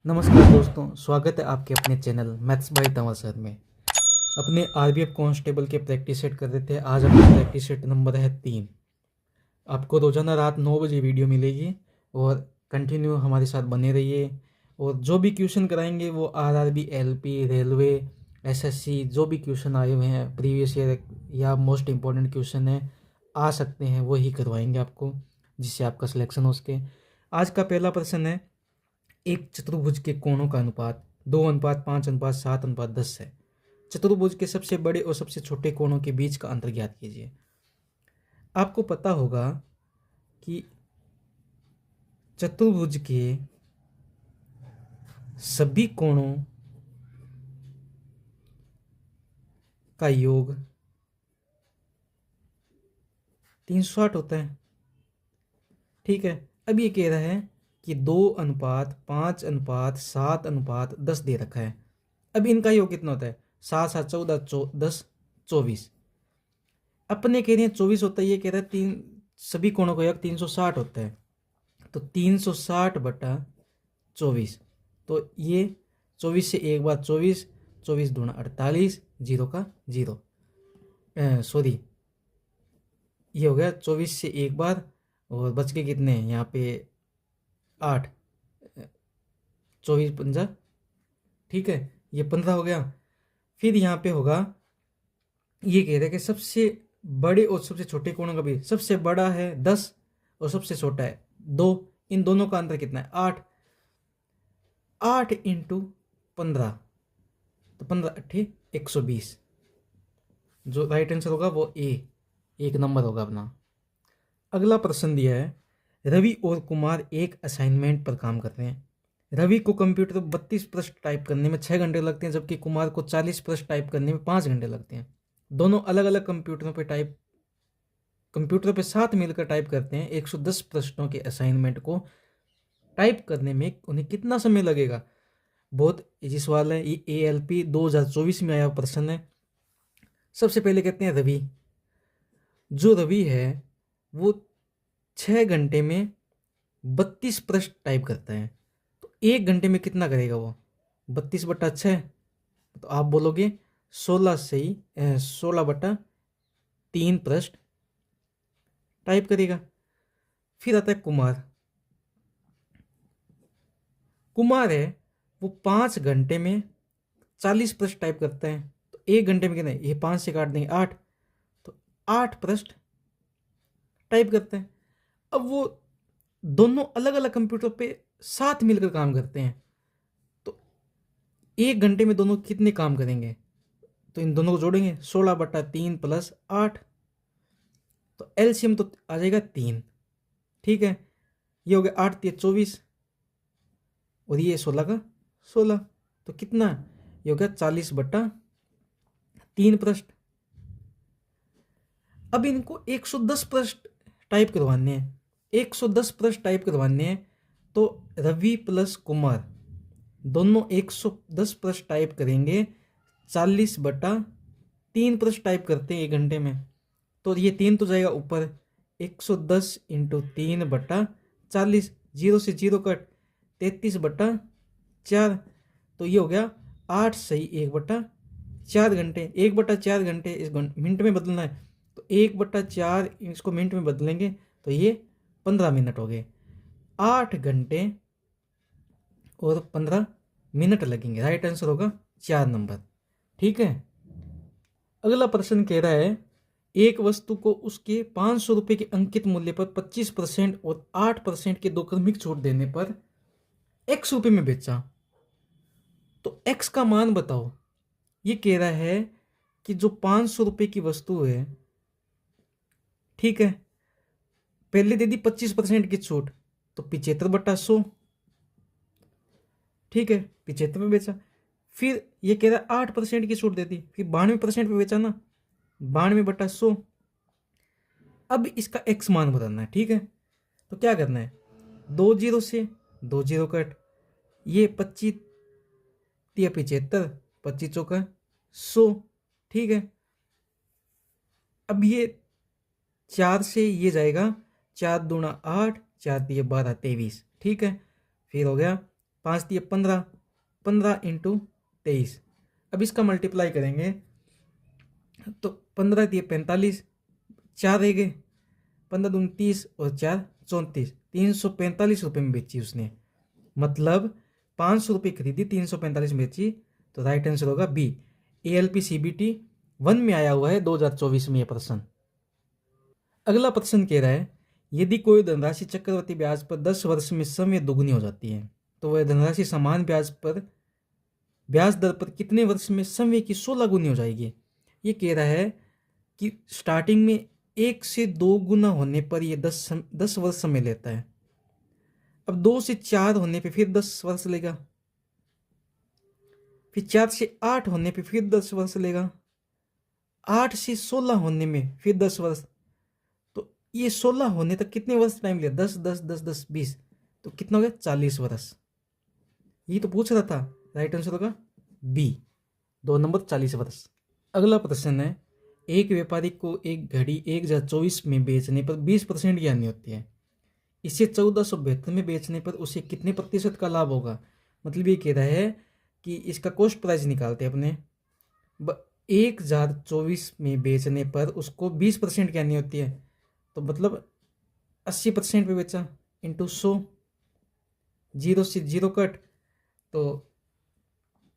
नमस्कार दोस्तों, स्वागत है आपके अपने channel maths by Tanwar sir में। अपने आरबीएफ कांस्टेबल के प्रैक्टिस सेट कर देते हैं। आज अपना प्रैक्टिस सेट नंबर है 3। आपको रोजाना रात 9 बजे वीडियो मिलेगी और कंटिन्यू हमारे साथ बने रहिए। और जो भी क्वेश्चन कराएंगे वो आरआरबी, एलपी, रेलवे, एसएससी जो भी क्वेश्चन आए हुए हैं प्रीवियस ईयर या मोस्ट इम्पोर्टेंट क्वेश्चन है आ सकते हैं वो ही करवाएंगे आपको, जिससे आपका सिलेक्शन हो सके। आज का पहला प्रश्न है, एक चतुर्भुज के कोणों का अनुपात 2:5:7:10 है। चतुर्भुज के सबसे बड़े और सबसे छोटे कोणों के बीच का अंतर ज्ञात कीजिए। आपको पता होगा कि चतुर्भुज के सभी कोणों का योग 360 होता है। ठीक है, अब ये कह रहा है कि 2:5:7:10 दे रखा है। अब इनका योग कितना होता है? 7 7 14 10 24। अपने कह रहे हैं 24 होता है, ये कह रहा है तीन सभी कोणों का योग 360 होता है। तो 360/24। तो ये 24 से एक बार 24, 24 दूना 48, 0 का 0। सॉरी, ये हो गया 24 से एक बार और बच के कितने हैं यहाँ पे 8, 24 पंजा, ठीक है, ये 15 हो गया। फिर यहाँ पे होगा, ये कह रहे हैं कि सबसे बड़े और सबसे छोटे कोणों का भी, सबसे बड़ा है 10 और सबसे छोटा है 2, इन दोनों का अंतर कितना है? 8। 8 × 15, तो 15 8 120। जो राइट आंसर होगा वो ए, एक नंबर होगा अपना। अगला प्रश्न दिया है, रवि और कुमार एक असाइनमेंट पर काम कर रहे हैं। रवि को कंप्यूटर पर 32 पृष्ठ टाइप करने में 6 घंटे लगते हैं, जबकि कुमार को 40 पृष्ठ टाइप करने में 5 घंटे लगते हैं। दोनों अलग अलग कंप्यूटर पे साथ मिलकर टाइप करते हैं। 110 प्रश्नों के असाइनमेंट को टाइप करने में उन्हें कितना समय लगेगा? बहुत इजी सवाल है, ये ALP 2024 में आया प्रश्न है। सबसे पहले कहते हैं रवि। जो रवि है वो 6 घंटे में 32 पृष्ठ टाइप करता है, तो 1 घंटे में कितना करेगा वो? 32/6, तो आप बोलोगे 16 से ही 16/3 पृष्ठ टाइप करेगा। फिर आता है कुमार। कुमार है वो 5 घंटे में 40 पृष्ठ टाइप करता है, तो 1 घंटे में कितने? ये 5 से काट देंगे 8, तो 8 पृष्ठ टाइप करते हैं। अब वो दोनों अलग अलग कंप्यूटर पे साथ मिलकर काम करते हैं, तो 1 घंटे में दोनों कितने काम करेंगे? तो इन दोनों को जोड़ेंगे, 16/3 + 8, तो एलसीएम तो आ जाएगा 3। ठीक है, ये हो गया 8 × 24 और ये 16 का 16, तो कितना? ये हो गया 40/3 पृष्ठ। अब इनको 110 पृष्ठ टाइप करवाने हैं। 110 पृष्ठ टाइप करवाने हैं, तो रवि प्लस कुमार दोनों 110 पृष्ठ टाइप करेंगे। 40/3 पृष्ठ टाइप करते हैं 1 घंटे में, तो ये 3 तो जाएगा ऊपर। 110 × 3/40, 0 से 0 कट, 33/4, तो ये हो गया 8 सही 1/4 घंटे। 1/4 घंटे इस मिनट में बदलना है, तो 1/4 इसको मिनट में बदलेंगे तो ये 15 मिनट हो गए। 8 घंटे और 15 मिनट लगेंगे। राइट आंसर होगा 4 नंबर। ठीक है, अगला प्रश्न कह रहा है, एक वस्तु को उसके 500 रुपये के अंकित मूल्य पर 25% और 8% के 2 क्रमिक छूट देने पर x रुपये में बेचा, तो x का मान बताओ। ये कह रहा है कि जो 500 रुपये की वस्तु है, ठीक है, पहले दे दी 25% की छूट, तो 75/100, ठीक है, 75 में बेचा। फिर ये कह रहा है 8% की छूट दे दी, फिर 92% पे बेचा ना, 92/100। अब इसका x मान बताना है। ठीक है, तो क्या करना है? 2 0 से 2 0 कट, ये 25 या 75, 25 चौका 100, ठीक है। अब ये 4 से ये जाएगा, 4 दूना 8, 4 दिए 12, 23, ठीक है। फिर हो गया 5 दिए 15, 15 इंटू 23। अब इसका मल्टीप्लाई करेंगे तो 15 दिए 45, 4 रह गए, 15 दूनी 30 और 4 34, 345 रुपये में बेची उसने। मतलब 500 रुपये खरीदी, 345 में बेची। तो राइट आंसर होगा बी। ALP CBT 1 में आया हुआ है 2024 में यह प्रश्न। अगला प्रश्न कह रहा है यदि कोई धनराशि चक्रवृद्धि ब्याज पर 10 वर्ष में समय दुगुनी हो जाती है तो वह धनराशि समान ब्याज दर पर कितने वर्ष में समय की 16 गुनी हो जाएगी। ये कह रहा है कि स्टार्टिंग में 1 से 2 गुना होने पर यह 10 वर्ष समय लेता है। अब 2 से 4 होने पे फिर 10 वर्ष लेगा, फिर 4 से 8 होने पे फिर 10 वर्ष लेगा, 8 से 16 होने में फिर 10 वर्ष। तो ये 16 होने तक कितने वर्ष टाइम लिया, 10 10 10 10 20, तो कितना हो गया 40 वर्ष। ये तो पूछ रहा था, राइट आंसर होगा बी, 2 नंबर 40 वर्ष। अगला प्रश्न है एक व्यापारी को एक घड़ी 1024 में बेचने पर 20% की हानि होती है, इसे 1472 में बेचने पर उसे कितने प्रतिशत का लाभ होगा। मतलब ये कह रहा है कि इसका कॉस्ट प्राइस निकालते हैं अपने। 1024 में बेचने पर उसको 20% की हानि होती है, तो मतलब 80% पे बेचा इंटू 100, 0 से 0 कट, तो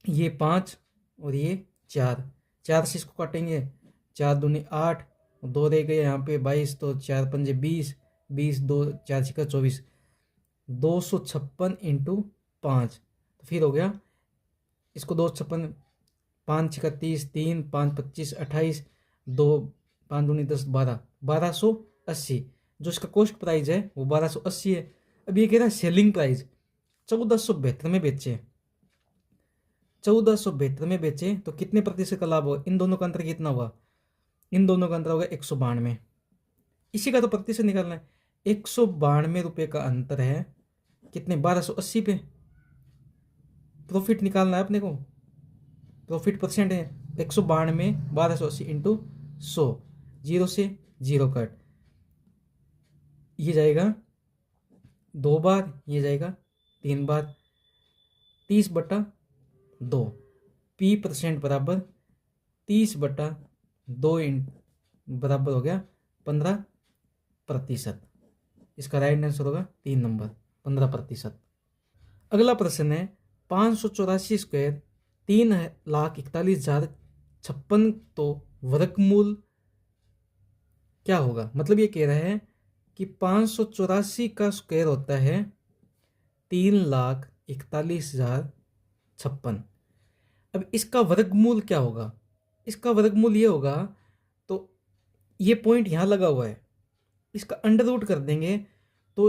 ये 5 और ये 4, 4 से इसको काटेंगे, 4 दूनी 8, 2 रह गए यहाँ पे 22, तो 4 पंजे 20, 20 2 4 छिका 24, 256 इंटू 5, तो फिर हो गया इसको 256, 5 छिका 30, 3 5 25 28, 2 5 दूनी 10 12, 1280। जो इसका कॉस्ट प्राइस है वो 1280 है। अब ये कह रहा है सेलिंग प्राइस 1472 में बेचे, 1472 में बेचे तो कितने प्रतिशत का लाभ होगा। इन दोनों का अंतर कितना हुआ, इन दोनों का अंतर होगा 192। इसी का तो प्रतिशत निकालना है। 192 रुपये का अंतर है कितने, 1280 पे। प्रॉफिट निकालना है अपने को, प्रॉफिट परसेंट है 192, 1280 इंटू 100, 0 से 0 कट, ये जाएगा 2 बार, ये जाएगा 3 बार, 30/2, P % बराबर 30/2 बराबर हो गया 15%। इसका राइट आंसर होगा 3 नंबर 15%। अगला प्रश्न है 584 स्क्वायर 3,41,056, तो वर्गमूल क्या होगा। मतलब ये कह रहा है कि 584 का स्क्वायर होता है 3,41,056। अब इसका वर्गमूल क्या होगा, इसका वर्गमूल ये होगा, तो ये पॉइंट यहाँ लगा हुआ है, इसका अंडर रूट कर देंगे तो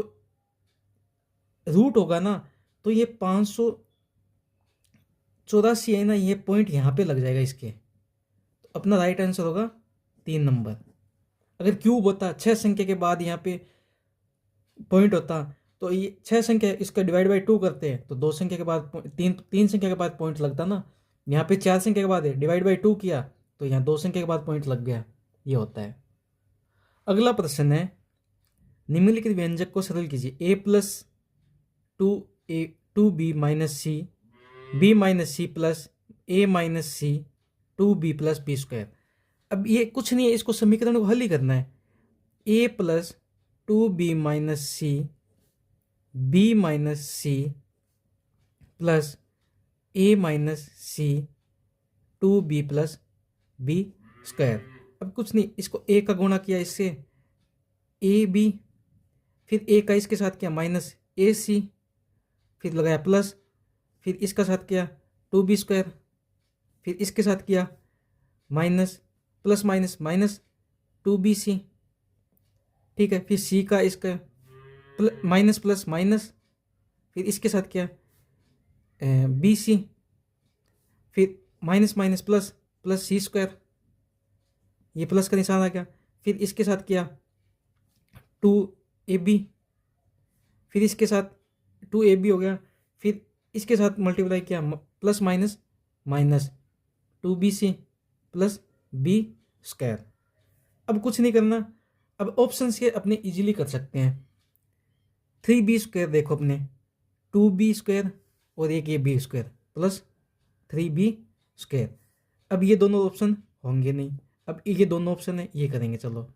रूट होगा ना, तो ये 584 है ना, ये पॉइंट यहाँ पे लग जाएगा इसके, तो अपना राइट आंसर होगा 3 नंबर। अगर क्यूब होता 6 संख्या के बाद यहाँ पे पॉइंट होता, तो ये 6 संख्या इसका डिवाइड बाई 2 करते हैं तो 2 संख्या के बाद तीन संख्या के बाद पॉइंट लगता ना। यहाँ पे 4 संख्या के बाद है, डिवाइड बाई 2 किया तो यहाँ 2 संख्या के बाद पॉइंट लग गया, ये होता है। अगला प्रश्न है निम्नलिखित व्यंजक को सरल कीजिए, a+2b - c, b - c plus a - c 2b + b²। अब ये कुछ नहीं है, इसको समीकरण को हल ही करना है। a+2b - c, b - c plus a - c 2b + b²। अब कुछ नहीं, इसको a का गुणा किया इससे ab, फिर a का इसके साथ किया -ac, फिर लगाया प्लस, फिर इसका साथ किया 2b², फिर इसके साथ किया माइनस प्लस माइनस 2bc, ठीक है। फिर c का इसका माइनस प्लस माइनस, फिर इसके साथ किया bc, फिर माइनस प्लस c², ये प्लस का निशान आ गया। फिर इसके साथ किया 2ab, फिर इसके साथ 2ab हो गया, फिर इसके साथ मल्टीप्लाई किया प्लस माइनस 2bc + b²। अब कुछ नहीं करना, अब ऑप्शन से अपने इजीली कर सकते हैं। 3b² देखो अपने, 2b², और एक ये बी स्क्वायर प्लस 3b²। अब ये दोनों ऑप्शन होंगे नहीं, अब ये दोनों ऑप्शन है ये करेंगे। चलो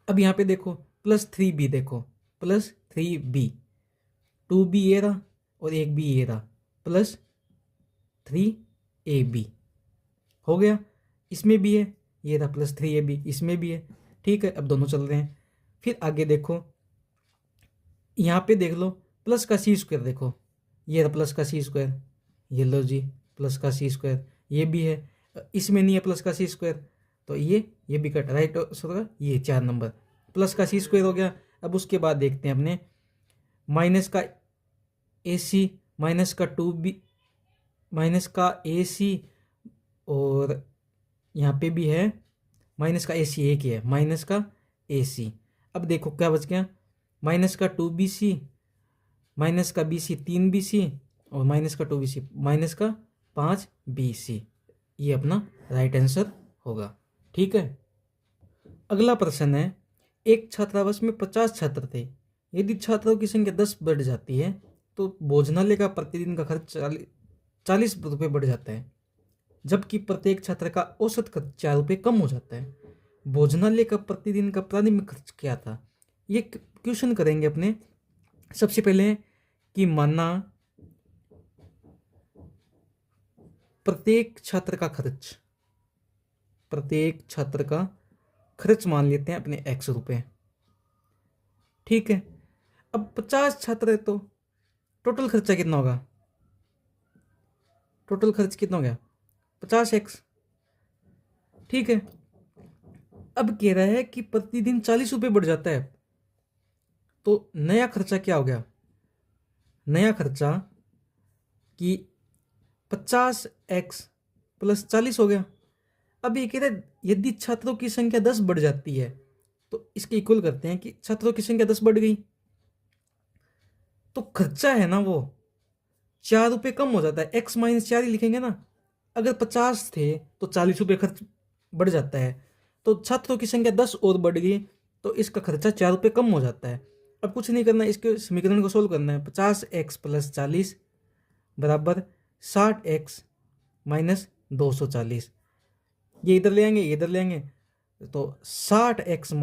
अब यहाँ पे देखो +3b, देखो +3b, 2b ये रहा और एक b ये रहा, +3ab हो गया। इसमें भी है, ये रहा +3ab, इसमें भी है। ठीक है, अब दोनों चल रहे हैं। फिर आगे देखो, यहाँ पे देख लो प्लस का c², देखो ये रहा प्लस का c², ये लो जी प्लस का c², ये भी है। इसमें नहीं है प्लस का c², तो ये भी कट राइट होगा। ये 4 नंबर प्लस का c² हो गया। अब उसके बाद देखते हैं अपने माइनस का ac, माइनस का 2b, माइनस का ac, और यहाँ पे भी है माइनस का ac, एक ही है माइनस का ac। अब देखो क्या बच गया, माइनस का 2bc, माइनस का bc 3bc, और माइनस का 2bc, माइनस का 5bc। ये अपना राइट आंसर होगा। ठीक है, अगला प्रश्न है, एक छात्रावास में 50 छात्र थे। यदि छात्रों की संख्या 10 बढ़ जाती है तो भोजनालय का प्रतिदिन का खर्च 40 रुपये बढ़ जाता है, जबकि प्रत्येक छात्र का औसत खर्च 4 रुपये कम हो जाता है। भोजनालय का प्रतिदिन का प्रारंभिक खर्च क्या था? ये क्वेश्चन करेंगे अपने। सबसे पहले कि माना प्रत्येक छात्र का खर्च मान लेते हैं अपने x रुपये। ठीक है, अब 50 छात्र है तो टोटल खर्चा कितना होगा? टोटल खर्च कितना हो गया? 50x। ठीक है, अब कह रहा है कि प्रतिदिन 40 रुपये बढ़ जाता है, तो नया खर्चा क्या हो गया? नया खर्चा कि 50x + 40 हो गया। अब ये कह रहा है यदि छात्रों की संख्या 10 बढ़ जाती है तो इसके इक्वल करते हैं कि छात्रों की संख्या 10 बढ़ गई तो खर्चा है ना वो 4 रुपये कम हो जाता है। x - 4 ही लिखेंगे ना। अगर 50 थे तो 40 रुपये खर्च बढ़ जाता है, तो छात्रों की संख्या 10 और बढ़ गई तो इसका खर्चा 4 रुपये कम हो जाता है। अब कुछ नहीं करना, इसके समीकरण को सोल्व करना है। 50x + 40 बराबर 60x - 240। ये इधर ले आएंगे, ये इधर ले आएंगे, तो 60x -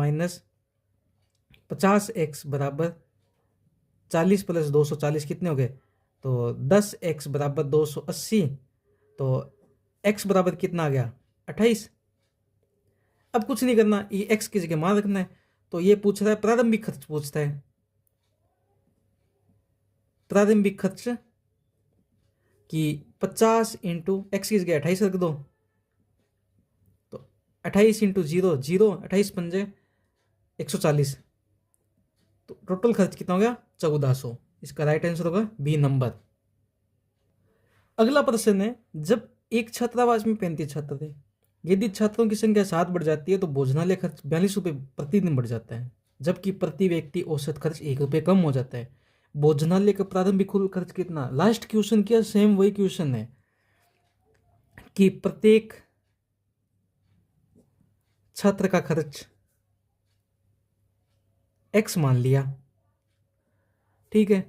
50x बराबर 40 + 240 कितने हो गए? तो 10x बराबर 280, तो x बराबर कितना आ गया? 28। अब कुछ नहीं करना, ये x की जगह मान रखना है। तो ये पूछ रहा है प्रारंभिक खर्च, पूछता है प्रारंभिक खर्च कि 50 × x की जगह 28 रख दो, तो 28 × 0 0, 28 × 5 = 140, तो टोटल खर्च कितना हो गया? 1400। इसका राइट आंसर होगा बी नंबर। अगला प्रश्न है, जब एक छात्रावास में 35 छात्र थे, यदि छात्रों की संख्या 7 बढ़ जाती है तो भोजनालय खर्च 42 रुपये प्रतिदिन बढ़ जाता है, जबकि प्रति व्यक्ति औसत खर्च 1 रुपये कम हो जाता है। भोजनालय का प्रारंभिक कुल खर्च कितना? लास्ट क्वेश्चन क्या सेम वही क्वेश्चन है कि प्रत्येक छात्र का खर्च x मान लिया। ठीक है,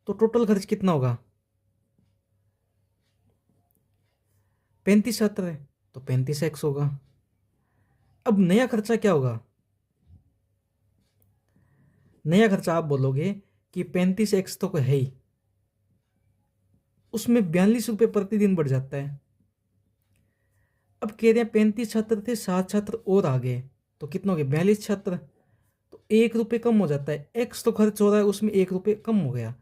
तो टोटल खर्च कितना होगा? 35 छात्र है तो 35x होगा। अब नया खर्चा क्या होगा? नया खर्चा आप बोलोगे कि 35x तो है ही, उसमें 42 रुपये प्रतिदिन बढ़ जाता है। अब कह रहे हैं 35 छात्र थे, 7 छात्र और आ गए, तो कितना हो गया? 42 छात्र, तो 1 रुपये कम हो जाता है। x तो खर्च हो रहा है, उसमें 1 रुपये कम हो गया,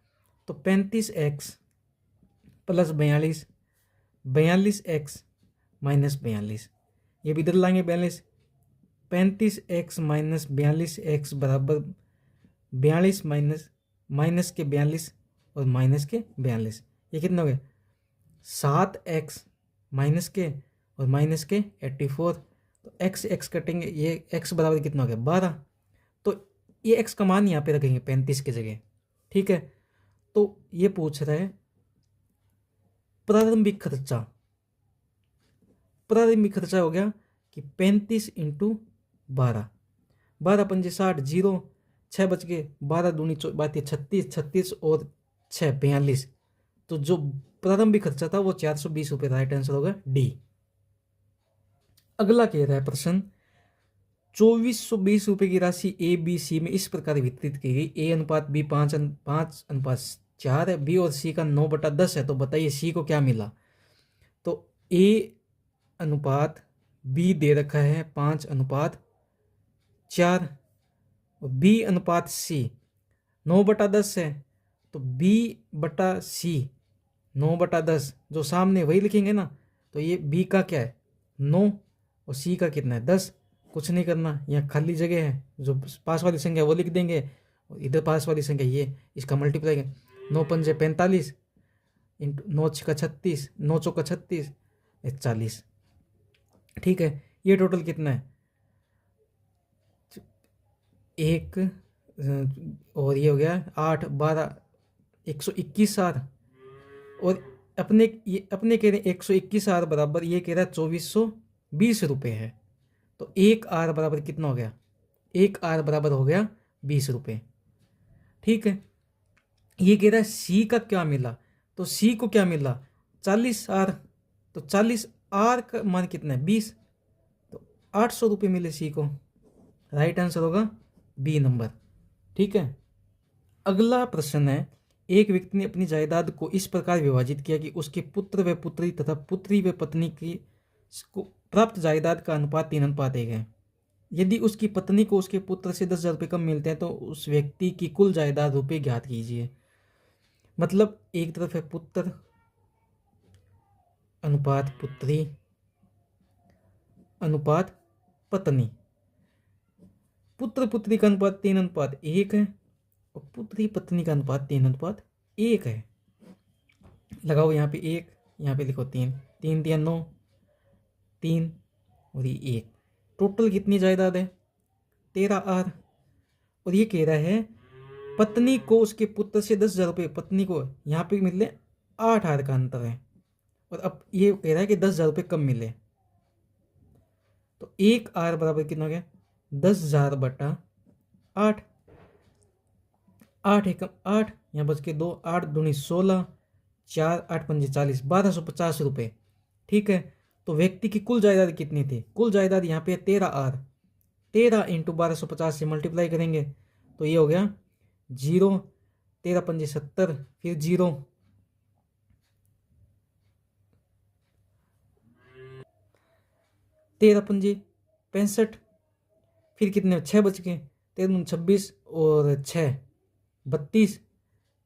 तो 35x + 42, 42x - 42, ये भी इधर लाएंगे 42, 35x - 42x बराबर 42 माइनस के 42 और माइनस के 42, ये कितना हो गया? 7x माइनस के और माइनस के 84, तो x कटेंगे, ये x बराबर कितना हो गया? 12। तो ये x का मान यहाँ पे रखेंगे 35 की जगह। ठीक है, तो ये पूछ रहा है प्रारंभिक खर्चा। प्रारंभिक खर्चा हो गया कि 35 × 12, 12 × 5 = 60, 0 6 बच गए, 12 दूनी 36, 36 और 6 42, तो जो प्रारंभिक खर्चा था वो 420 रुपये, राइट आंसर होगा डी। अगला कह रहा है प्रश्न, 2420 रुपये की राशि ए बी सी में इस प्रकार वितरित की गई, ए अनुपात बी 5:4 है, बी और सी का 9/10 है, तो बताइए सी को क्या मिला। तो ए अनुपात बी दे रखा है 5:4 और बी अनुपात सी 9/10 है, तो बी बटा सी 9/10 जो सामने वही लिखेंगे ना, तो ये बी का क्या है 9 और सी का कितना है 10। कुछ नहीं करना, यहाँ खाली जगह है, जो पास वाली संख्या वो लिख देंगे और इधर पास वाली संख्या ये, इसका मल्टीप्लाई है 9×5 = 45 इंटू 9×6 = 36, 9×4 = 36, 40। ठीक है, ये टोटल कितना है एक और ये हो गया 8 12 121 आर, और अपने कह रहे हैं 121 आर बराबर ये कह रहा है 2420 रुपये है, तो एक आर बराबर कितना हो गया, एक आर बराबर हो गया 20 रुपये। ठीक है, ये कह रहा है सी का क्या मिला, तो सी को क्या मिला 40 आर, तो 40 आर का मान कितना है 20, तो 800 रुपये मिले सी को, राइट आंसर होगा बी नंबर। ठीक है, अगला प्रश्न है, एक व्यक्ति ने अपनी जायदाद को इस प्रकार विभाजित किया कि उसके पुत्र व पुत्री तथा पुत्री व पत्नी की प्राप्त जायदाद का अनुपात 3:1 है। यदि उसकी पत्नी को उसके पुत्र से 10,000 रुपये कम मिलते हैं तो उस व्यक्ति की कुल जायदाद रुपये ज्ञात कीजिए। मतलब एक तरफ है पुत्र अनुपात पुत्री अनुपात पत्नी, पुत्र पुत्री का अनुपात 3:1 है और पुत्री पत्नी का अनुपात 3:1 है। लगाओ यहाँ पे 1, यहाँ पे लिखो 3, 3 × 9 3 और ये 1, टोटल कितनी जायदाद है 13 आर। और ये कह रहा है पत्नी को उसके पुत्र से 10,000 रुपये, पत्नी को यहाँ पे मिले 8 आर का अंतर है, और अब ये कह रहा है कि 10,000 रुपये कम मिले, तो 1 आर बराबर कितना हो गया 10,000/8, 8 एकम 8, यहाँ बच के 2, 8 दूनी 16, 4 8 पंजे 40, 1250 रुपये। ठीक है, तो व्यक्ति की कुल जायदाद कितनी थी, कुल जायदाद यहाँ पे 13 आर, 13 × 1250 से मल्टीप्लाई करेंगे तो ये हो गया 0, 13 पंजे 70, फिर 0, 13 पंजे 65, फिर कितने 6 बच गए, 13 दूनी 26 और 6 32,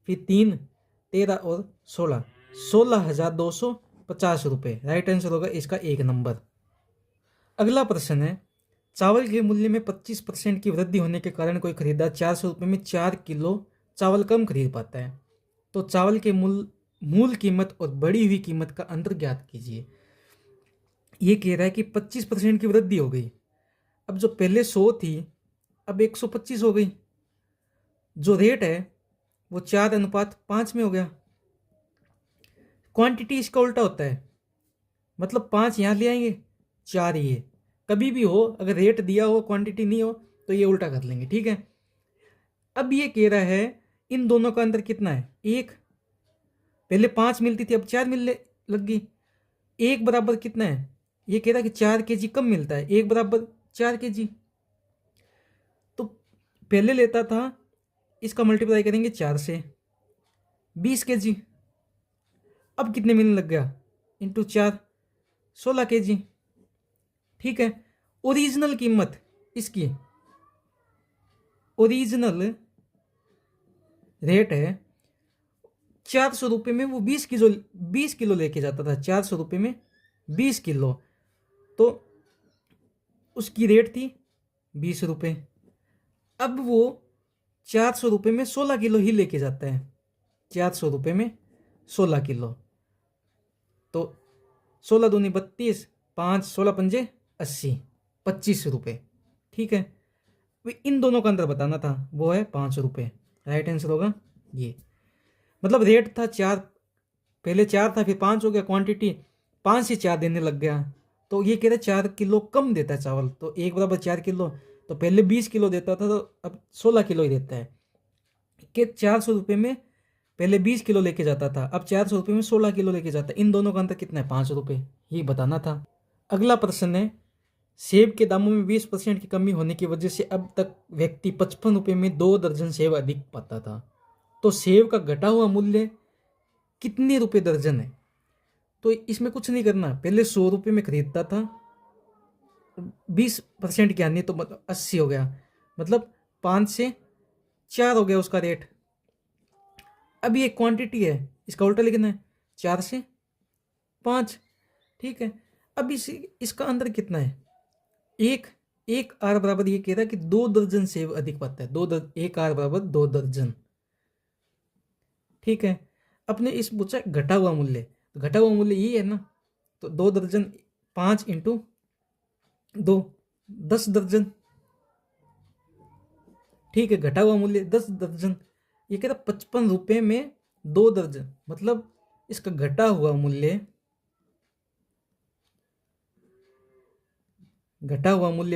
फिर 3 13 और 16, 16,250 रुपये, राइट आंसर होगा इसका 1 नंबर। अगला प्रश्न है, चावल के मूल्य में 25% की वृद्धि होने के कारण कोई खरीदार 400 रुपये में 4 किलो चावल कम खरीद पाता है, तो चावल के मूल कीमत और बढ़ी हुई कीमत का अंतर ज्ञात कीजिए। ये कह रहा है कि 25% की वृद्धि हो गई, अब जो पहले 100 थी अब 125 हो गई, जो रेट है वो 4:5 में हो गया। क्वांटिटी इसका उल्टा होता है, मतलब 5 यहाँ ले आएंगे 4 ये, कभी भी हो अगर रेट दिया हो क्वांटिटी नहीं हो तो ये उल्टा कर लेंगे। ठीक है, अब ये कह रहा है इन दोनों का अंतर कितना है 1, पहले 5 मिलती थी अब 4 मिलने लग गई, 1 बराबर कितना है, ये कह रहा है कि 4 kg कम मिलता है, 1 बराबर 4 kg, तो पहले लेता था इसका मल्टीप्लाई करेंगे 4 से 20 kg, अब कितने मिलने लग गया इंटू 4 16 kg। ठीक है, ओरिजिनल कीमत इसकी, ओरिजिनल रेट है 400 रुपये में, वो 20 किलो लेके जाता था, 400 रुपये में 20 किलो, तो उसकी रेट थी 20 रुपये, अब वो 400 रुपये में 16 किलो ही लेके जाता है, 400 रुपये में 16 किलो, तो 16 दूनी 32, 5 16 पंजे 80, 25 रुपये। ठीक है, इन दोनों का अंतर बताना था, वो है 5 रुपये, राइट आंसर होगा ये। मतलब रेट था 4, पहले 4 था फिर 5 हो गया, क्वांटिटी 5 से 4 देने लग गया, तो ये कह रहे 4 किलो कम देता है चावल, तो 1 बराबर 4 किलो, तो पहले 20 किलो देता था तो अब 16 किलो ही देता है, कि 400 रुपये में पहले 20 किलो लेके जाता था, अब 400 रुपये में 16 किलो लेके जाता है। इन दोनों का अंतर कितना है? 5 रुपये। ये बताना था। अगला प्रश्न है, सेब के दामों में 20% की कमी होने की वजह से अब तक व्यक्ति 55 रुपये में 2 दर्जन सेब अधिक पाता था। तो सेब का घटा हुआ मूल्य कितने रुपए दर्जन है? तो इसमें कुछ नहीं करना, पहले 100 रुपये में खरीदता था, 20% की हानि तो मतलब 80 हो गया, मतलब 5 से 4 हो गया उसका रेट। अब ये क्वांटिटी है, इसका उल्टा लिखना है, 4 से 5। ठीक है, अब इसका अंतर कितना है? एक आर बराबर, ये कह रहा है कि 2 दर्जन सेब अधिक पाता है। एक आर बराबर 2 दर्जन। ठीक है, अपने इस पूछा घटा हुआ मूल्य, तो घटा हुआ मूल्य ये है ना, तो 2 दर्जन 5 इंटू 2 10 दर्जन। ठीक है, घटा हुआ मूल्य 10 दर्जन। ये कह रहा 55 रुपये में 2 दर्जन, मतलब इसका घटा हुआ मूल्य,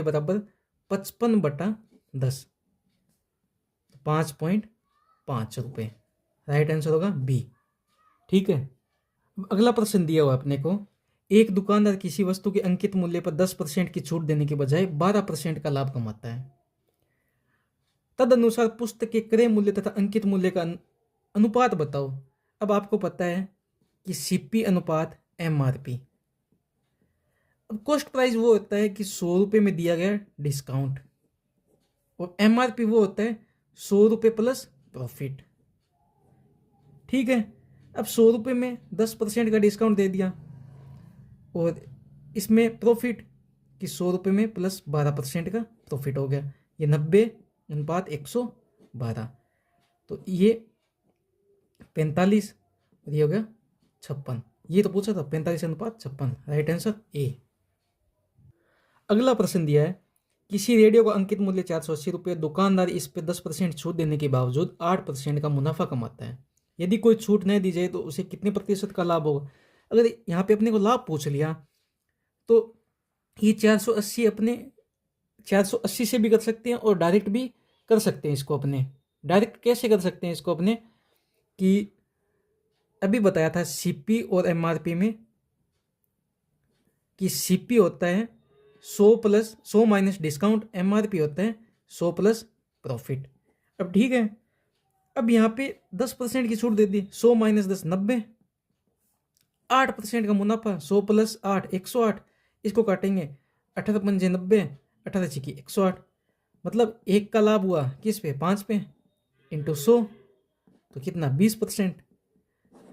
बराबर 55/10, 5.5 रुपये। राइट आंसर होगा बी। ठीक है, अगला प्रश्न दिया हुआ अपने को, एक दुकानदार किसी वस्तु के अंकित मूल्य पर 10% की छूट देने के बजाय 12% का लाभ कमाता है। तदनुसार पुस्तक के क्रय मूल्य तथा अंकित मूल्य का अनुपात बताओ। अब आपको पता है कि सीपी अनुपात एमआरपी। अब कॉस्ट प्राइस वो होता है कि 100 रुपये में दिया गया डिस्काउंट, और एमआरपी वो होता है 100 रुपये प्लस प्रॉफिट। ठीक है, अब 100 रुपये में 10% का डिस्काउंट दे दिया, और इसमें प्रॉफिट कि 100 रुपये में प्लस 12% का प्रॉफिट हो गया। ये 90/112, तो ये 45, और ये हो गया 56। ये तो पूछा था 45/56। Right answer A. अगला प्रश्न दिया है, किसी रेडियो का अंकित मूल्य 480 रुपये, दुकानदार इस पर 10% छूट देने के बावजूद 8% का मुनाफा कमाता है। यदि कोई छूट नहीं दी जाए तो उसे कितने प्रतिशत का लाभ होगा? अगर यहाँ पे अपने को लाभ पूछ लिया तो ये 480 से भी कर सकते हैं और डायरेक्ट भी कर सकते हैं। इसको अपने डायरेक्ट कैसे कर सकते हैं? इसको अपने कि अभी बताया था सीपी और एमआरपी में कि सीपी होता है 100 माइनस डिस्काउंट, एमआरपी होता है 100 प्लस प्रॉफिट। अब ठीक है, अब यहाँ पे 10% की छूट दे दी, 100 माइनस 10 90, 8% का मुनाफा, 100 प्लस 8 108। इसको काटेंगे, 18 पंजे 90, 18 छिकी 108, मतलब एक का लाभ हुआ किस पे? 5 पे, इंटू 100, तो कितना? 20%।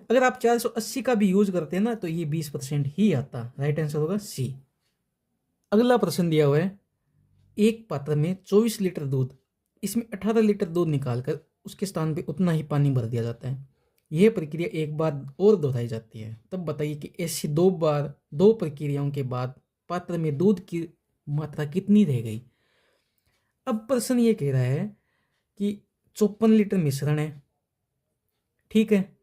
अगर आप 480 का भी यूज करते हैं ना तो ये 20% ही आता। राइट आंसर होगा सी। अगला प्रश्न दिया हुआ है, एक पात्र में 24 लीटर दूध, इसमें 18 लीटर दूध निकालकर उसके स्थान पे उतना ही पानी भर दिया जाता है। यह प्रक्रिया एक बार और दोहराई जाती है, तब बताइए कि ऐसी दो प्रक्रियाओं के बाद पात्र में दूध की मात्रा कितनी रह गई? अब प्रश्न ये कह रहा है कि 54 लीटर मिश्रण है। ठीक है,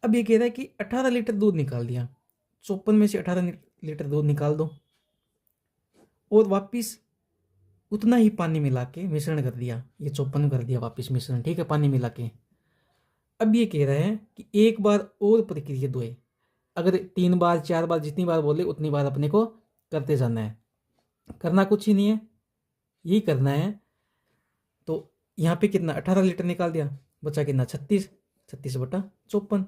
अब ये कह रहा है कि 18 लीटर दूध निकाल दिया, 54 में से 18 लीटर दूध निकाल दो और वापिस उतना ही पानी मिला के मिश्रण कर दिया, ये 54 कर दिया वापिस मिश्रण। ठीक है, पानी मिला के। अब ये कह रहा है कि एक बार और प्रक्रिया दो है, अगर 3 बार 4 बार जितनी बार बोले उतनी बार अपने को करते जाना है, करना कुछ ही नहीं है, यही करना है। तो यहाँ पे कितना? 18 लीटर निकाल दिया, बचा कितना? 36, 36/54,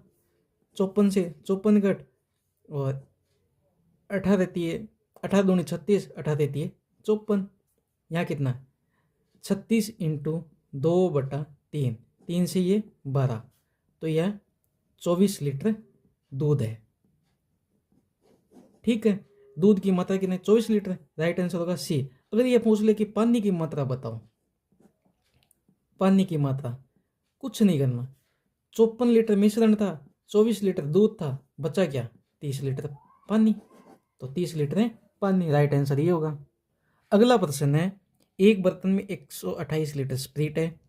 54 से 54 घट, और 18 रहती है, 18 दूनी 36, 18 रहती है 54। यहाँ कितना? 36 इंटू 2/3, 3 से ये 12, तो यह 24 लीटर दूध है। ठीक है, दूध की मात्रा कितनी? 24 लीटर। राइट आंसर होगा सी। अगर ये पूछ ले कि पानी की मात्रा बताओ, पानी की मात्रा कुछ नहीं करना, 54 लीटर मिश्रण था, 24 लीटर दूध था, बचा क्या? 30 लीटर पानी, तो 30 लीटर है पानी। राइट आंसर ये होगा। अगला प्रश्न है, एक बर्तन में 128 लीटर स्प्रिट है,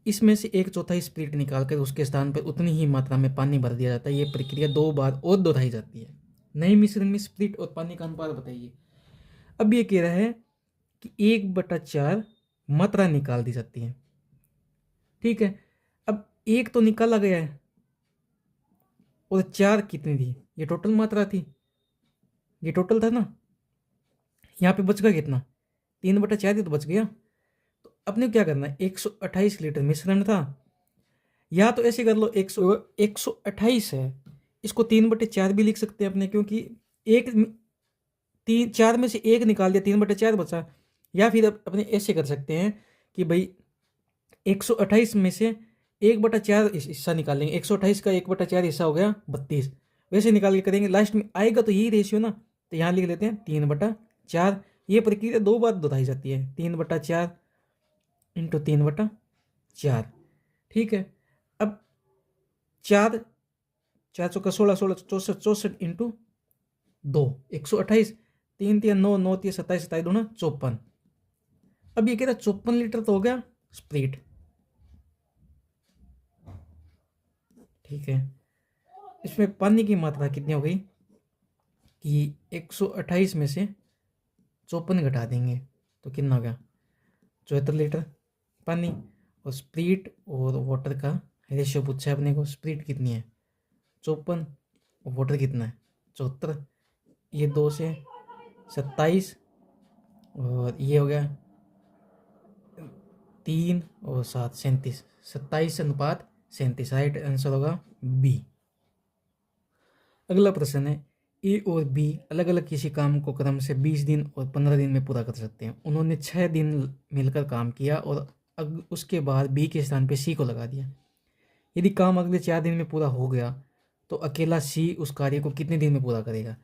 इसमें से 1/4 स्प्रिट निकालकर उसके स्थान पर उतनी ही मात्रा में पानी भर दिया जाता है। ये प्रक्रिया 2 बार और दोहराई जाती है। नए मिश्रण में स्प्रिट और पानी का अनुपात बताइए। अब ये कह रहा है कि 1/4 मात्रा निकाल दी जाती है। ठीक है, अब एक तो निकाला गया है और 4 कितनी थी, ये टोटल मात्रा थी, ये टोटल था ना। यहाँ पे बच गया कितना, 3/4 ही तो बच गया। तो अपने को क्या करना है, 128 लीटर मिश्रण था, या तो ऐसे कर लो 128 है, इसको 3/4 भी लिख सकते हैं अपने, क्योंकि एक 4 में से एक निकाल दिया, 3/4 बचा। या फिर अपने ऐसे कर सकते हैं कि भाई 128 में से 1/4 हिस्सा निकालेंगे, 128 का 1/4 हिस्सा हो गया 32, वैसे निकाल के करेंगे, लास्ट में आएगा तो यही रेशियो ना। तो यहाँ लिख लेते हैं 3/4। ये प्रक्रिया 2 बार दोहराई जाती है, 3/4 इंटू 3/4। ठीक है, अब 4 4 चौका 16, 16 64, 64 इंटू 2, 128, 3 3 9, 9 3 27, 27 दूना 54। अब ये कह रहा 54 लीटर तो हो गया स्प्रिट। ठीक है, इसमें पानी की मात्रा कितनी हो गई कि 128 में से 54 घटा देंगे तो कितना हो गया, 74 लीटर पानी। और स्प्रिट और वाटर का रेशियो पूछा है अपने को, स्प्रिट कितनी है 54 और वाटर कितना है 74, ये 2 से 27 और ये हो गया 3 और 7 37, 27:37, राइट आंसर होगा बी। अगला प्रश्न है, ए और बी अलग अलग किसी काम को क्रम से 20 दिन और 15 दिन में पूरा कर सकते हैं। उन्होंने 6 दिन मिलकर काम किया और उसके बाद बी के स्थान पे सी को लगा दिया। यदि काम अगले 4 दिन में पूरा हो गया तो अकेला सी उस कार्य को कितने दिन में पूरा करेगा।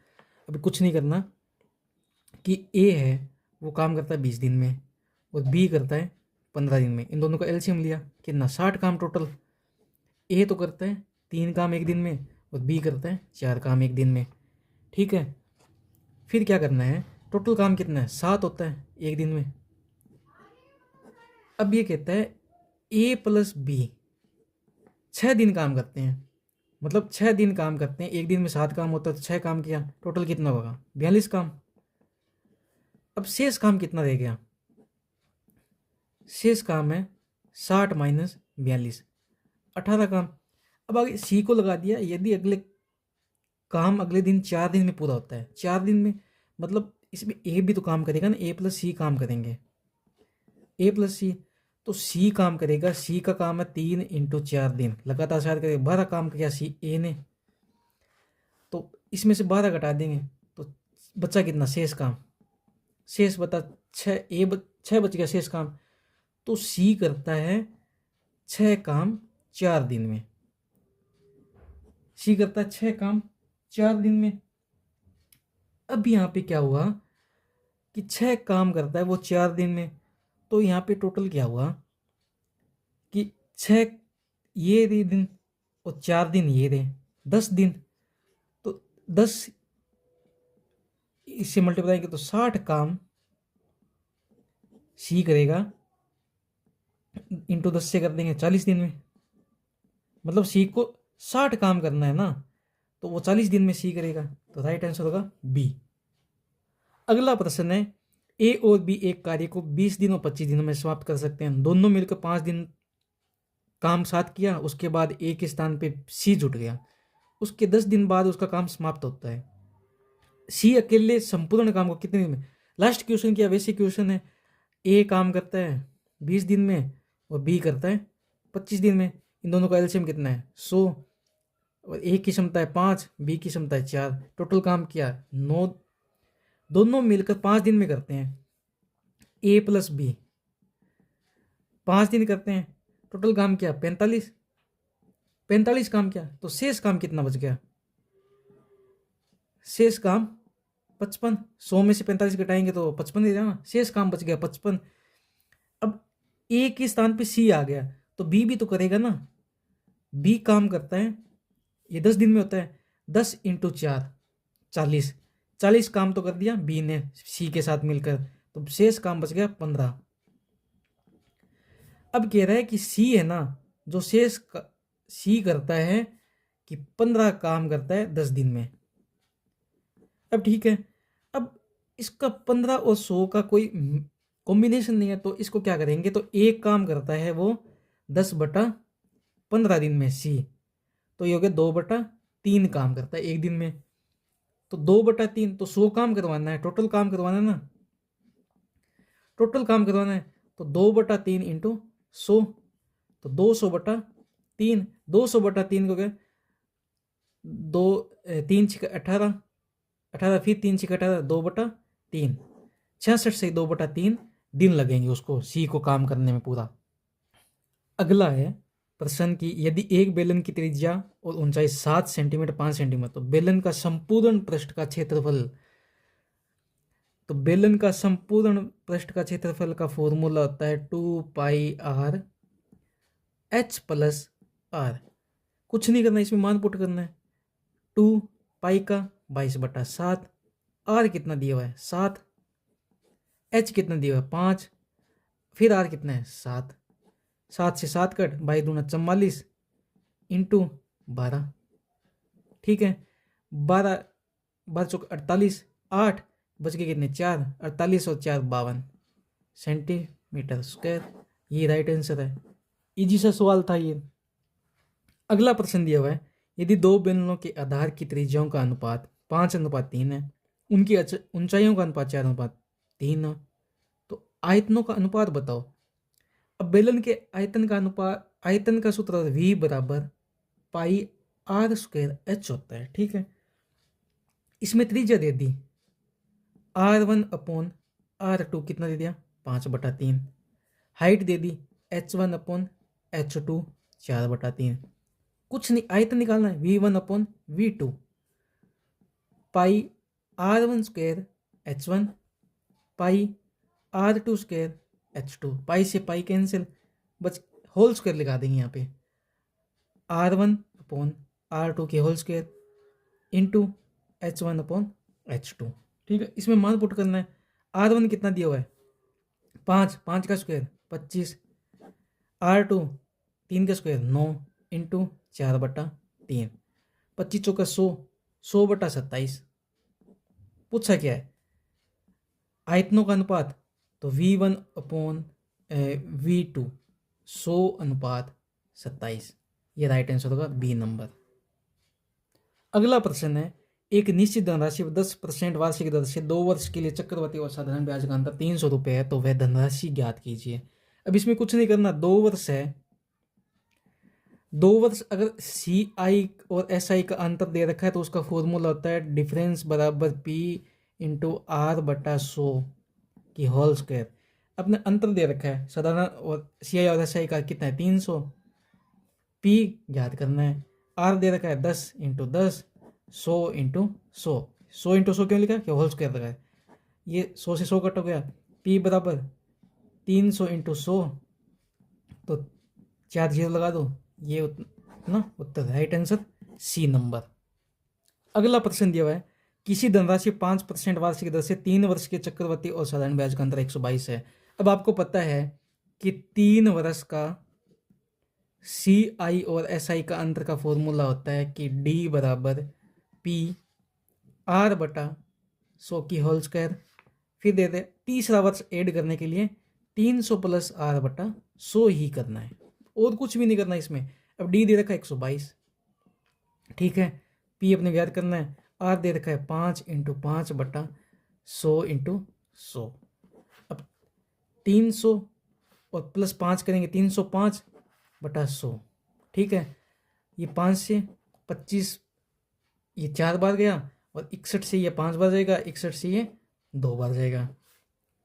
अभी कुछ नहीं करना कि ए है वो काम करता है 20 दिन में और बी करता है 15 दिन में, इन दोनों का एलसीएम लिया कितना, 60 काम टोटल। ए तो करता है 3 काम एक दिन में और बी करता है 4 काम एक दिन में। ठीक है, फिर क्या करना है, टोटल काम कितना है 7 होता है एक दिन में। अब ये कहता है ए प्लस बी 6 दिन काम करते हैं, मतलब 6 दिन काम करते हैं, एक दिन में 7 काम होता है तो 6 काम किया, टोटल कितना होगा 42 काम। अब शेष काम कितना रह गया, शेष काम है 60 माइनस 42, 18 काम। अब आगे सी को लगा दिया, यदि अगले काम अगले दिन 4 दिन में पूरा होता है, 4 दिन में मतलब इसमें ए भी तो काम करेगा ना, ए प्लस सी काम करेंगे, ए प्लस सी, तो सी काम करेगा, सी का काम है 3 इंटू 4 दिन लगातार 4 करेगा, 12 काम किया सी ए ने, तो इसमें से 12 घटा देंगे तो बचा कितना शेष काम, शेष बता 6, 6 बच गया शेष काम। तो सी करता है 6 काम 4 दिन में, सी करता है 6 काम 4 दिन में। अब यहाँ पे क्या हुआ कि 6 काम करता है वो 4 दिन में, तो यहाँ पे टोटल क्या हुआ कि 6 ये रहे दिन और 4 दिन ये रहे 10 दिन, तो 10 इससे मल्टीप्लाई करें तो 60 काम सी करेगा, इंटू 10 से कर देंगे 40 दिन में, मतलब सी को 60 काम करना है ना, तो वो 40 दिन में सी करेगा, तो राइट आंसर होगा बी। अगला प्रश्न है, ए और बी एक कार्य को 20 दिन और 25 दिनों में समाप्त कर सकते हैं। दोनों मिलकर 5 दिन काम साथ किया, उसके बाद ए के स्थान पे सी जुट गया, उसके 10 दिन बाद उसका काम समाप्त होता है। सी अकेले संपूर्ण काम को कितने दिन में, लास्ट क्वेश्चन किया वैसे क्वेश्चन है, ए काम करता है 20 दिन में और बी करता है 25 दिन में, इन दोनों का एलसीएम कितना है 100, और ए की क्षमता है 5, बी की क्षमता है 4, टोटल काम किया 9, दोनों मिलकर 5 दिन में करते हैं, ए प्लस बी 5 दिन करते हैं, टोटल काम किया 45 काम किया, तो शेष काम कितना बच गया, शेष काम 55, 100 में से 45 घटाएंगे तो 55 ही ना, शेष काम बच गया 55। अब ए के स्थान पे सी आ गया तो बी भी तो करेगा ना, बी काम करता है, ये 10 दिन में होता है, 10 इंटू 4 40 काम तो कर दिया बी ने सी के साथ मिलकर, तो शेष काम बच गया 15। अब कह रहा है कि सी है ना, जो शेष सी करता है कि 15 काम करता है 10 दिन में। अब ठीक है, अब इसका 15 और 100 का कोई कॉम्बिनेशन नहीं है, तो इसको क्या करेंगे, तो एक काम करता है वो 10/15 15 दिन में सी, तो ये हो गया 2/3 काम करता है एक दिन में। तो 2/3 तो 100 काम करवाना है, टोटल काम करवाना है ना, टोटल काम करवाना है। तो 2/3 इंटू 100, तो 200/3, 200/3 को गया 2 3 6 18, 18 फिर 3 6 18, 2/3, 66 से 2/3 दिन लगेंगे उसको सी को काम करने में पूरा। अगला है प्रश्न की, यदि एक बेलन की त्रिज्या और ऊंचाई 7 सेंटीमीटर 5 सेंटीमीटर, तो बेलन का संपूर्ण पृष्ठ का क्षेत्रफल, तो बेलन का संपूर्ण पृष्ठ का क्षेत्रफल का फॉर्मूला होता है 2πr h प्लस आर। कुछ नहीं करना, इसमें मान पुट करना है। 2 पाई का 22/7, आर कितना दिया हुआ है 7, एच कितना दिया हुआ है 5, फिर आर कितना है 7, 7 से 7 कट, 22×44 इंटू 12, ठीक है। 12 12 चौक 48, 8 बच गए कितने 4, 48 और 4 52 सेंटीमीटर स्क्वायर। ये राइट आंसर है, इजी सा सवाल था ये। अगला प्रश्न दिया हुआ है, यदि दो बेलनों के आधार की त्रिज्याओं का अनुपात 5:3 है, उनकी ऊंचाइयों का अनुपात 4:3 है, तो आयतनों का अनुपात बताओ। अब बेलन के आयतन का अनुपात, आयतन का सूत्र V बराबर पाई आर स्क्वायर एच होता है, ठीक है। इसमें त्रिज्या दे दी R1/R2 कितना दे दिया 5/3, हाइट दे दी H1/H2 4/3। कुछ नहीं, आयतन निकालना है V1/V2 पाई R1 स्क्वायर H1 पाई R2 स्क्वायर H2, पाई से पाई कैंसिल, बस होल स्क्वायर लगा देंगे यहाँ पे, R1/R2 के होल स्क्वायर इंटू H1/H2, ठीक है। इसमें मान पुट करना है। R1 कितना दिया हुआ है 5, 5 का स्क्वायर 25, R2 3 का स्क्वायर 9 इंटू 4/3, 25 चौका 100, 100/27। पूछा क्या है आयतनों का अनुपात, तो V1/V2 100/27, ये राइट आंसर होगा बी नंबर। अगला प्रश्न है, एक निश्चित धनराशि 10% वार्षिक दर से 2 वर्ष के लिए चक्रवृद्धि और साधारण ब्याज का अंतर 300 रुपये है, तो वह धनराशि ज्ञात कीजिए। अब इसमें कुछ नहीं करना, 2 वर्ष है, 2 वर्ष अगर CI और SI का अंतर दे रखा है तो उसका फॉर्मूला होता है डिफरेंस बराबर P इंटू R/100 की होल स्क्वायर। अपने अंतर दे रखा है साधारण और CI और SI का कितना है 300, P ज्ञात करना है, R दे रखा है 10 इंटू 10, 100 इंटू 100, 100 इंटू 100 क्यों लिखा है, होल स्क्वायर लगा है, ये 100 से 100 कट हो गया, P बराबर 300 इंटू 100, तो 4 0 लगा दो, ये ना उत्तर, राइट आंसर सी नंबर। अगला प्रश्न दिया हुआ है, किसी धनराशि 5% वार्षिक दर से 3 वर्ष के चक्रवृद्धि और साधारण ब्याज का अंतर 122 है। अब आपको पता है कि 3 वर्ष का CI और SI का अंतर का फॉर्मूला होता है कि D बराबर P R/100 की होल स्क्वायर, फिर दे दे तीसरा वर्ष ऐड करने के लिए 300 प्लस R/100 ही करना है, और कुछ भी नहीं करना इसमें। अब D दे रखा है 122, ठीक है, P अपने ज्ञात करना है, R दे रखा है 5 इंटू 5/100 इंटू 100। अब 300 और प्लस 5 करेंगे 305/100, ठीक है। ये 5 से 25, ये 4 बार गया, और 61 से ये 5 बार जाएगा, 61 से ये 2 बार जाएगा,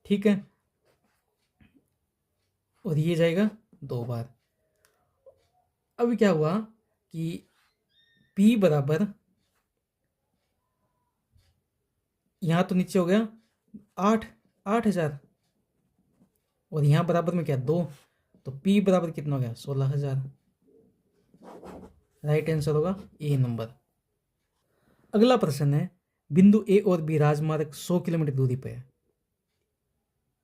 ठीक है, और ये जाएगा 2 बार। अब क्या हुआ कि P बराबर, यहाँ तो नीचे हो गया 8,000, और यहाँ बराबर में क्या 2, तो P बराबर कितना हो गया 16,000, राइट आंसर होगा ए नंबर। अगला प्रश्न है, बिंदु A और B राजमार्ग 100 किलोमीटर दूरी पर है।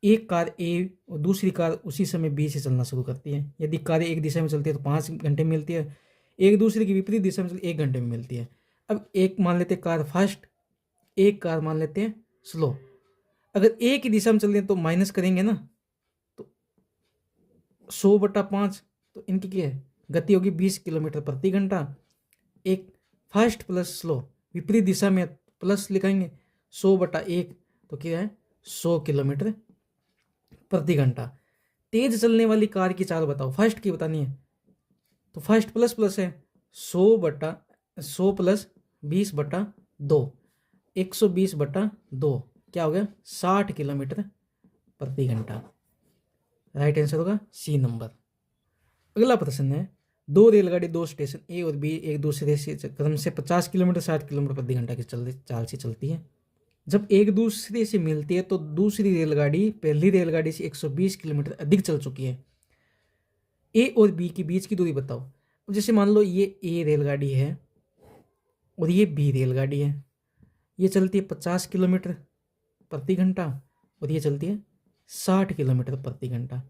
एक कार A और दूसरी कार उसी समय B से चलना शुरू करती है। यदि कारें एक दिशा में चलती है तो 5 घंटे में मिलती है, एक दूसरे की विपरीत दिशा में चलती 1 घंटे में मिलती है। अब एक मान लेते हैं कार फास्ट, एक कार मान लेते हैं स्लो। अगर एक ही दिशा में चल रही है तो माइनस करेंगे ना, तो 100/5, तो इनकी क्या है गति होगी 20 किलोमीटर प्रति घंटा। एक फास्ट प्लस स्लो, विपरीत दिशा में प्लस लिखाएंगे, 100/1 तो क्या है 100 किलोमीटर प्रति घंटा। तेज चलने वाली कार की चाल बताओ, फास्ट की बतानी है, तो फास्ट प्लस प्लस है 100 प्लस 20/2, 120/2 क्या हो गया 60 किलोमीटर प्रति घंटा। राइट आंसर होगा सी नंबर। अगला प्रश्न है, दो रेलगाड़ी दो स्टेशन ए और बी एक दूसरे से क्रम से 50 किलोमीटर 60 किलोमीटर प्रति घंटा की चाल से चलती है। जब एक दूसरे से मिलती है तो दूसरी रेलगाड़ी पहली रेलगाड़ी से 120 किलोमीटर अधिक चल चुकी है। ए और बी के बीच की दूरी बताओ। अब जैसे मान लो ये ए रेलगाड़ी है और ये बी रेलगाड़ी है, ये चलती है 50 किलोमीटर प्रति घंटा और ये चलती है 60 किलोमीटर प्रति घंटा।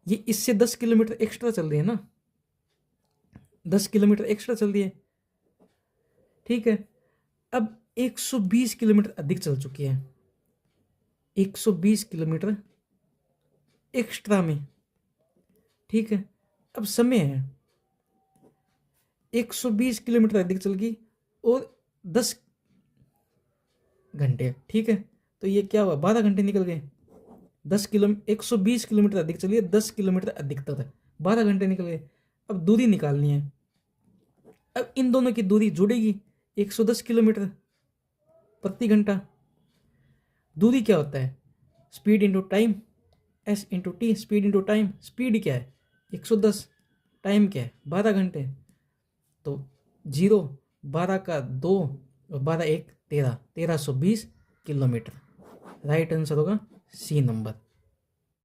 ये इससे 10 किलोमीटर एक्स्ट्रा चल रही है ना, 10 किलोमीटर एक्स्ट्रा चल रही है, ठीक है। अब 120 किलोमीटर अधिक चल चुकी है, 120 किलोमीटर एक्स्ट्रा में, ठीक है। अब समय है 120 किलोमीटर अधिक चल गई और 10 घंटे, ठीक है। तो ये क्या हुआ 12 घंटे निकल गए। 120 किलोमीटर अधिक चलिए 10 किलोमीटर अधिकतर है, 12 घंटे निकल गए। अब दूरी निकालनी है, अब इन दोनों की दूरी जुड़ेगी 110 किलोमीटर प्रति घंटा। दूरी क्या होता है speed into time, S into T, speed into time. Speed क्या है 110, टाइम क्या है 12 घंटे, तो 0 12 का 2 और 12 1 13, 1320 किलोमीटर। राइट आंसर होगा सी नंबर।